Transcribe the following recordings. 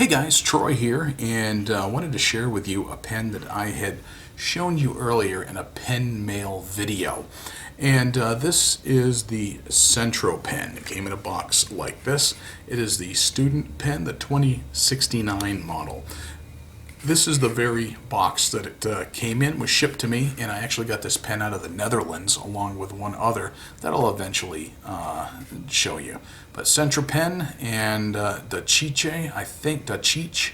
Hey guys, Troy here, and wanted to share with you a pen that I had shown you earlier in a pen mail video. And this is the Centropen. It came in a box like this. It is the student pen, the 2069 model. This is the very box that it came in, was shipped to me, and I actually got this pen out of the Netherlands along with one other that I'll eventually show you. But Centropen and Daciche, I think Daciche,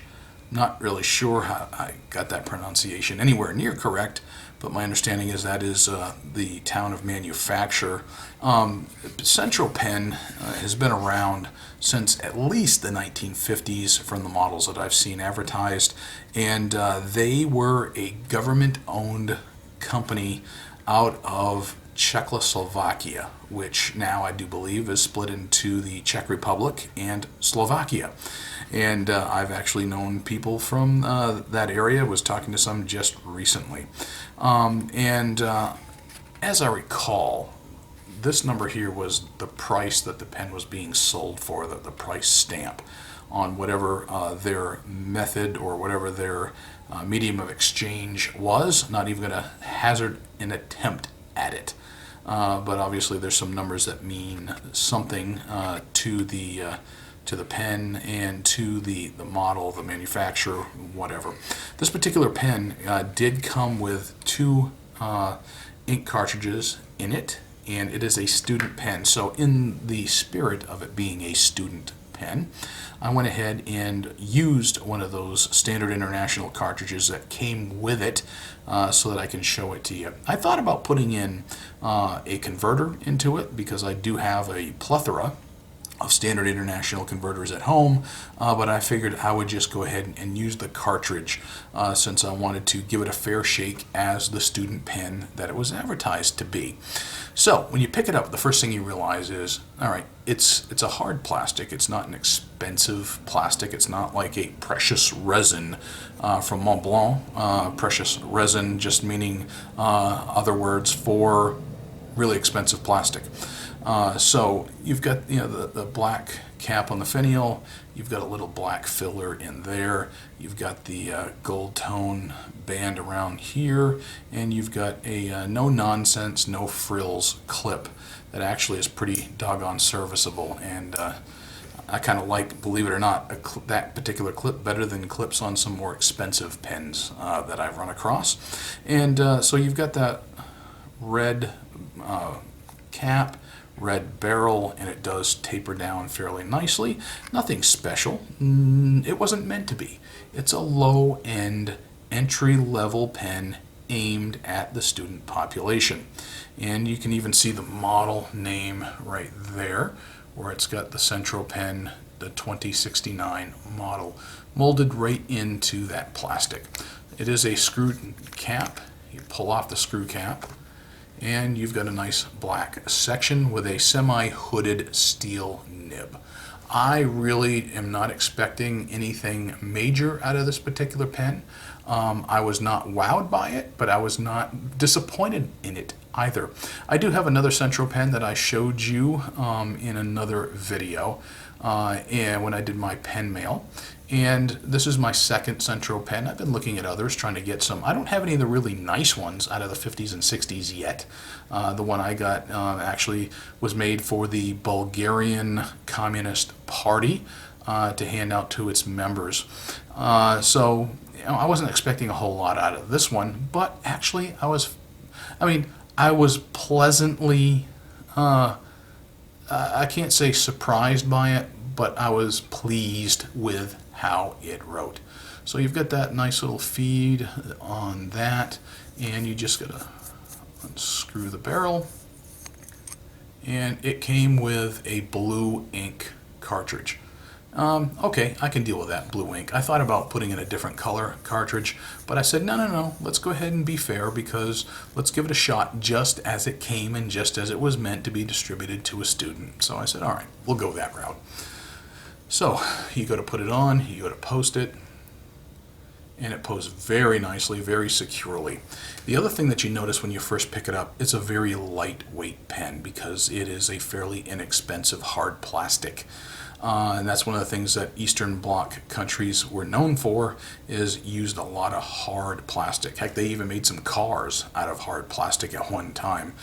not really sure how I got that pronunciation anywhere near correct, but my understanding is that is the town of manufacture. Centropen has been around since at least the 1950s from the models that I've seen advertised, and they were a government-owned company out of Czechoslovakia, which now I do believe is split into the Czech Republic and Slovakia. And I've actually known people from that area, was talking to some just recently. As I recall, this number here was the price that the pen was being sold for, the price stamp on whatever their method or whatever their medium of exchange was. Not even going to hazard an attempt at it. But obviously there's some numbers that mean something to the pen and to the model, the manufacturer, whatever. This particular pen did come with two ink cartridges in it, and it is a student pen. So in the spirit of it being a student pen, I went ahead and used one of those standard international cartridges that came with it so that I can show it to you. I thought about putting in a converter into it because I do have a plethora of standard international converters at home, but I figured I would just go ahead and use the cartridge since I wanted to give it a fair shake as the student pen that it was advertised to be. So when you pick it up, the first thing you realize is, all right, it's a hard plastic. It's not an expensive plastic. It's not like a precious resin from Mont Blanc. Precious resin just meaning other words for really expensive plastic. So you've got the black cap on the finial, you've got a little black filler in there, you've got the gold tone band around here, and you've got a no nonsense, no frills clip that actually is pretty doggone serviceable. And I kind of like, believe it or not, that particular clip better than clips on some more expensive pens that I've run across. And so you've got that red cap, red barrel, and it does taper down fairly nicely. Nothing special. It wasn't meant to be. It's a low-end, entry-level pen aimed at the student population. And you can even see the model name right there, where it's got the Centropen, the 2069 model, molded right into that plastic. It is a screwed cap. You pull off the screw cap, and you've got a nice black section with a semi-hooded steel nib. I really am not expecting anything major out of this particular pen. I was not wowed by it, but I was not disappointed in it either. I do have another Centropen that I showed you in another video and when I did my pen mail. And this is my second Centropen. I've been looking at others, trying to get some. I don't have any of the really nice ones out of the 50s and 60s yet. The one I got actually was made for the Bulgarian Communist Party to hand out to its members. So I wasn't expecting a whole lot out of this one, but actually I was pleasantly, I can't say surprised by it, but I was pleased with how it wrote. So you've got that nice little feed on that, and you just gotta unscrew the barrel, and it came with a blue ink cartridge. Okay, I can deal with that, blue ink. I thought about putting in a different color cartridge, but I said no, let's go ahead and be fair, because let's give it a shot just as it came and just as it was meant to be distributed to a student. So I said, all right, we'll go that route. So you go to put it on, you go to post it, and it posts very nicely, very securely. The other thing that you notice when you first pick it up, it's a very lightweight pen because it is a fairly inexpensive hard plastic. And that's one of the things that Eastern Bloc countries were known for, is used a lot of hard plastic. Heck, they even made some cars out of hard plastic at one time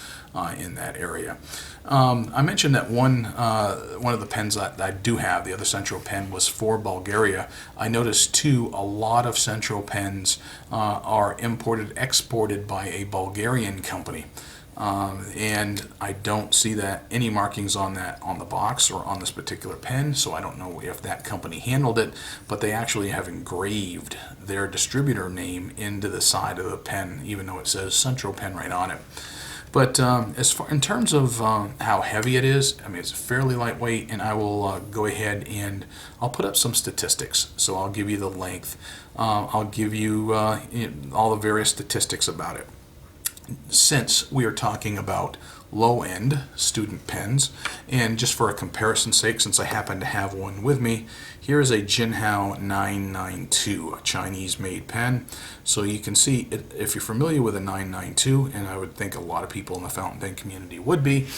in that area. I mentioned that one of the pens that I do have, the other Centropen, was for Bulgaria. I noticed too, a lot of Centropens are imported, exported by a Bulgarian company. And I don't see that any markings on that on the box or on this particular pen, so I don't know if that company handled it, but they actually have engraved their distributor name into the side of the pen, even though it says Centropen right on it. But as far in terms of how heavy it is, I mean, it's fairly lightweight, and I will go ahead and I'll put up some statistics. So I'll give you the length. I'll give you all the various statistics about it. Since we are talking about low-end student pens, and just for a comparison's sake, since I happen to have one with me, here is a Jinhao 992, a Chinese-made pen. So you can see, if you're familiar with a 992, and I would think a lot of people in the fountain pen community would be,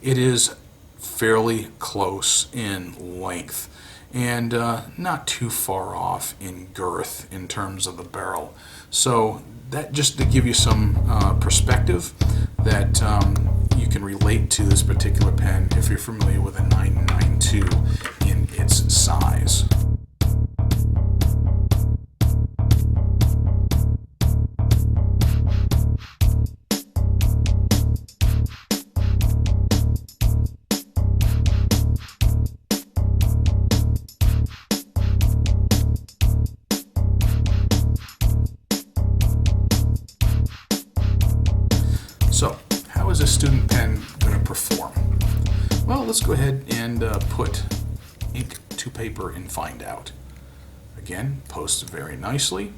it is fairly close in length and not too far off in girth in terms of the barrel. So that, just to give you some perspective, that you can relate to this particular pen if you're familiar with a 992 in its size. So, how is a student pen going to perform? Well, let's go ahead and put ink to paper and find out. Again, posts very nicely,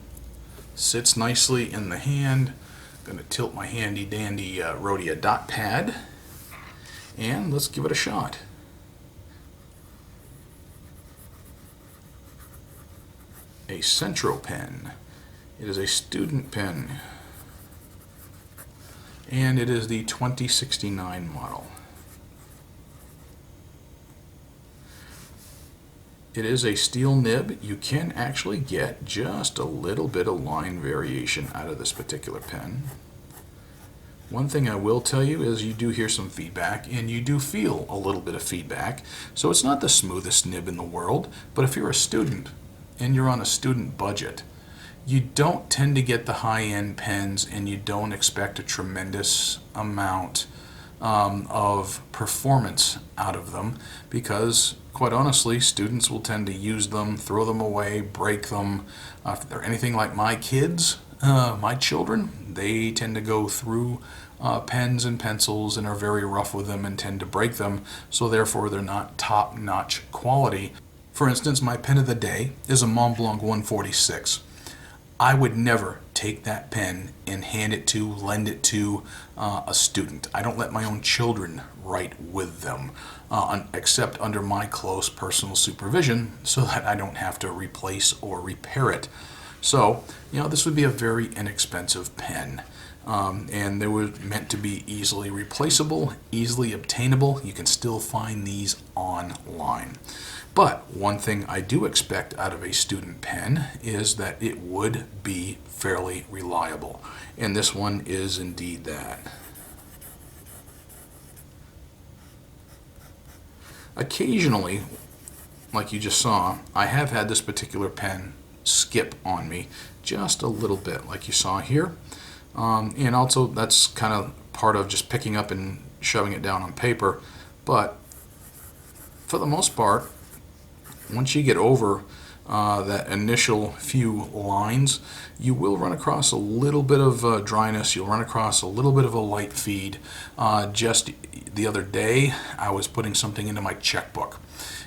sits nicely in the hand. I'm going to tilt my handy dandy Rhodia dot pad, and let's give it a shot. A Centropen. It is a student pen, and it is the 2069 model. It is a steel nib. You can actually get just a little bit of line variation out of this particular pen. One thing I will tell you is you do hear some feedback, and you do feel a little bit of feedback. So it's not the smoothest nib in the world, but if you're a student and you're on a student budget, you don't tend to get the high-end pens, and you don't expect a tremendous amount of performance out of them, because quite honestly, students will tend to use them, throw them away, break them. If they're anything like my kids, my children, they tend to go through pens and pencils and are very rough with them and tend to break them, so therefore they're not top-notch quality. For instance, my pen of the day is a Montblanc 146. I would never take that pen and lend it to a student. I don't let my own children write with them, except under my close personal supervision, so that I don't have to replace or repair it. So, this would be a very inexpensive pen. And they were meant to be easily replaceable, easily obtainable. You can still find these online. But one thing I do expect out of a student pen is that it would be fairly reliable. And this one is indeed that. Occasionally, like you just saw, I have had this particular pen skip on me just a little bit, like you saw here. And also that's kind of part of just picking up and shoving it down on paper. But for the most part, once you get over that initial few lines, you will run across a little bit of dryness. You'll run across a little bit of a light feed. Just the other day, I was putting something into my checkbook.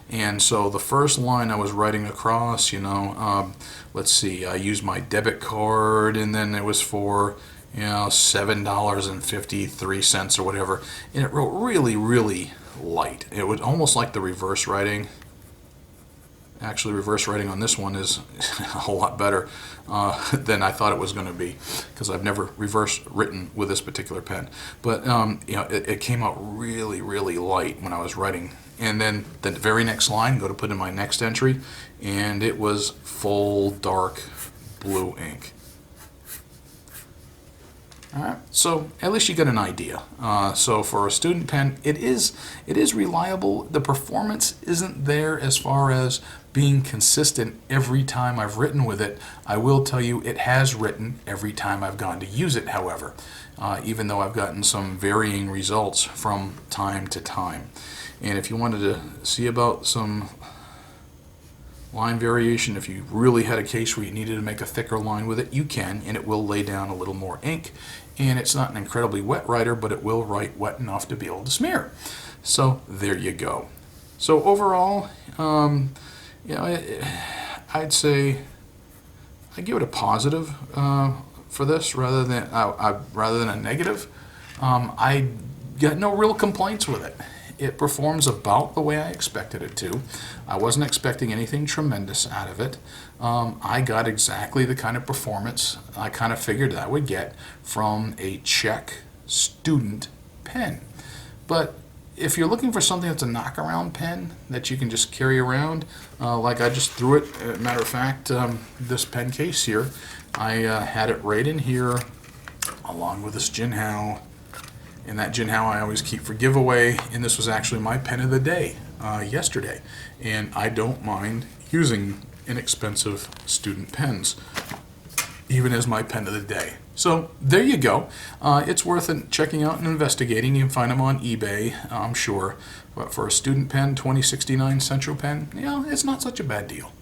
And so the first line I was writing across, let's see, I used my debit card, and then it was for, $7.53 or whatever. And it wrote really, really light. It was almost like the reverse writing. Actually, reverse writing on this one is a lot better than I thought it was going to be, because I've never reverse written with this particular pen. But it came out really, really light when I was writing. And then the very next line, go to put in my next entry, and it was full dark blue ink. All right, so at least you get an idea. So for a student pen, it is reliable. The performance isn't there as far as being consistent every time I've written with it. I will tell you it has written every time I've gone to use it, however, even though I've gotten some varying results from time to time. And if you wanted to see about some line variation, if you really had a case where you needed to make a thicker line with it, you can, and it will lay down a little more ink. And it's not an incredibly wet writer, but it will write wet enough to be able to smear. So there you go. So overall, I'd say I give it a positive for this rather than a negative. I got no real complaints with it. It performs about the way I expected it to. I wasn't expecting anything tremendous out of it. I got exactly the kind of performance I kind of figured I would get from a Czech student pen. But if you're looking for something that's a knock-around pen that you can just carry around, like I just threw it, matter of fact, this pen case here, I had it right in here along with this Jinhao. And that Jinhao I always keep for giveaway, and this was actually my pen of the day yesterday. And I don't mind using inexpensive student pens, even as my pen of the day. So there you go. It's worth checking out and investigating. You can find them on eBay, I'm sure. But for a student pen, 2069 Centropen, it's not such a bad deal.